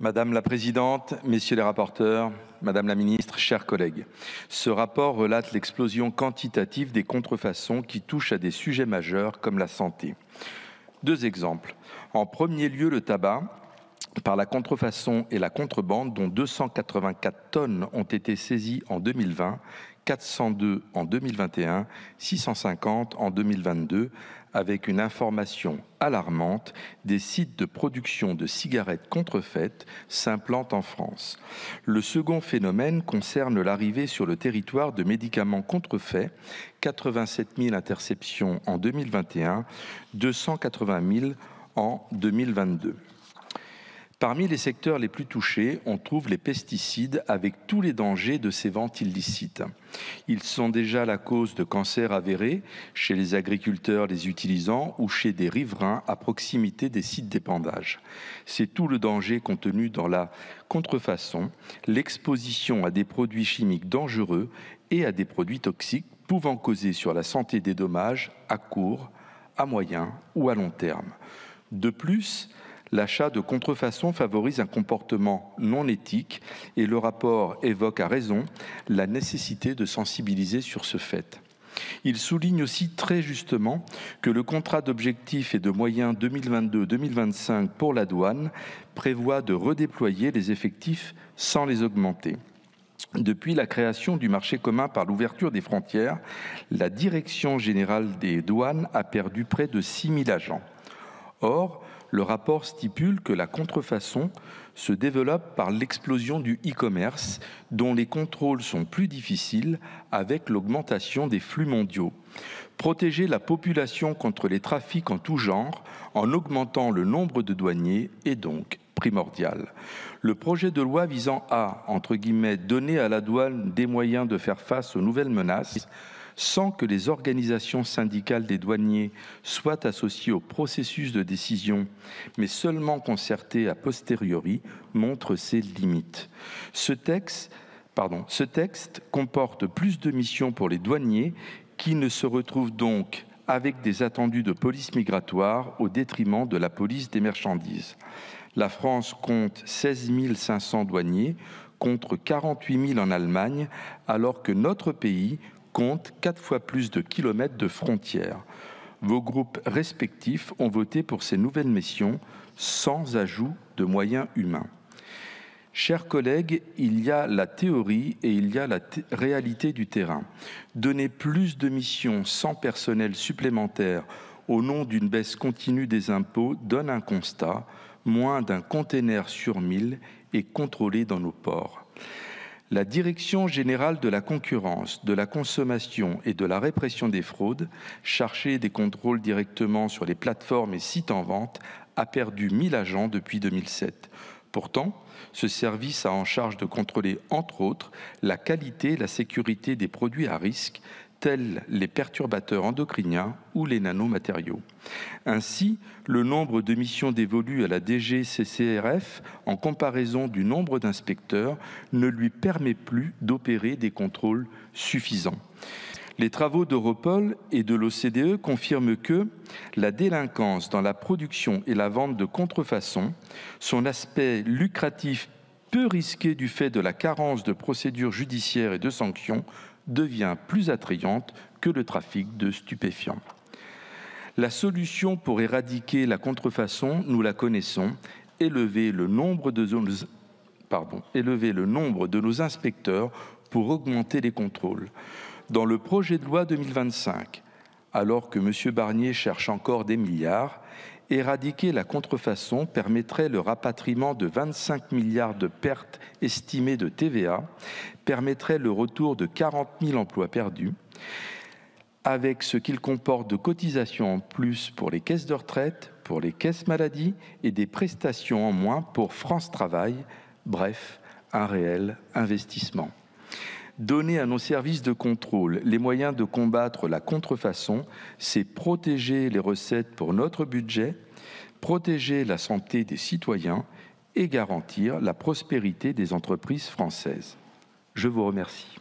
Madame la Présidente, Messieurs les rapporteurs, Madame la Ministre, chers collègues, ce rapport relate l'explosion quantitative des contrefaçons qui touchent à des sujets majeurs comme la santé. Deux exemples. En premier lieu, le tabac, par la contrefaçon et la contrebande, dont 284 tonnes ont été saisies en 2020, 402 en 2021, 650 en 2022, avec une information alarmante, des sites de production de cigarettes contrefaites s'implantent en France. Le second phénomène concerne l'arrivée sur le territoire de médicaments contrefaits, 87 000 interceptions en 2021, 280 000 en 2022. Parmi les secteurs les plus touchés, on trouve les pesticides avec tous les dangers de ces ventes illicites. Ils sont déjà la cause de cancers avérés chez les agriculteurs les utilisant ou chez des riverains à proximité des sites d'épandage. C'est tout le danger contenu dans la contrefaçon, l'exposition à des produits chimiques dangereux et à des produits toxiques pouvant causer sur la santé des dommages à court, à moyen ou à long terme. De plus, l'achat de contrefaçon favorise un comportement non éthique et le rapport évoque à raison la nécessité de sensibiliser sur ce fait. Il souligne aussi très justement que le contrat d'objectifs et de moyens 2022-2025 pour la douane prévoit de redéployer les effectifs sans les augmenter. Depuis la création du marché commun par l'ouverture des frontières, la Direction générale des douanes a perdu près de 6 000 agents. Or, le rapport stipule que la contrefaçon se développe par l'explosion du e-commerce, dont les contrôles sont plus difficiles avec l'augmentation des flux mondiaux. Protéger la population contre les trafics en tout genre, en augmentant le nombre de douaniers, est donc primordial. Le projet de loi visant à, entre guillemets, donner à la douane des moyens de faire face aux nouvelles menaces, sans que les organisations syndicales des douaniers soient associées au processus de décision, mais seulement concertées a posteriori, montre ses limites. Ce texte comporte plus de missions pour les douaniers qui ne se retrouvent donc avec des attendus de police migratoire au détriment de la police des marchandises. La France compte 16 500 douaniers contre 48 000 en Allemagne, alors que notre pays compte 4 fois plus de kilomètres de frontières. Vos groupes respectifs ont voté pour ces nouvelles missions sans ajout de moyens humains. Chers collègues, il y a la théorie et il y a la réalité du terrain. Donner plus de missions sans personnel supplémentaire au nom d'une baisse continue des impôts donne un constat, moins d'un container sur 1000 est contrôlé dans nos ports. La Direction générale de la concurrence, de la consommation et de la répression des fraudes, chargée des contrôles directement sur les plateformes et sites en vente, a perdu 1000 agents depuis 2007. Pourtant, ce service a en charge de contrôler, entre autres, la qualité et la sécurité des produits à risque, tels les perturbateurs endocriniens ou les nanomatériaux. Ainsi, le nombre de missions dévolues à la DGCCRF en comparaison du nombre d'inspecteurs ne lui permet plus d'opérer des contrôles suffisants. Les travaux d'Europol et de l'OCDE confirment que la délinquance dans la production et la vente de contrefaçon, son aspect lucratif peu risqué du fait de la carence de procédures judiciaires et de sanctions, devient plus attrayante que le trafic de stupéfiants. La solution pour éradiquer la contrefaçon, nous la connaissons, élever le nombre de nos inspecteurs pour augmenter les contrôles. Dans le projet de loi 2025, alors que M. Barnier cherche encore des milliards, éradiquer la contrefaçon permettrait le rapatriement de 25 milliards de pertes estimées de TVA, permettrait le retour de 40 000 emplois perdus, avec ce qu'il comporte de cotisations en plus pour les caisses de retraite, pour les caisses maladie et des prestations en moins pour France Travail, bref, un réel investissement. Donner à nos services de contrôle les moyens de combattre la contrefaçon, c'est protéger les recettes pour notre budget, protéger la santé des citoyens et garantir la prospérité des entreprises françaises. Je vous remercie.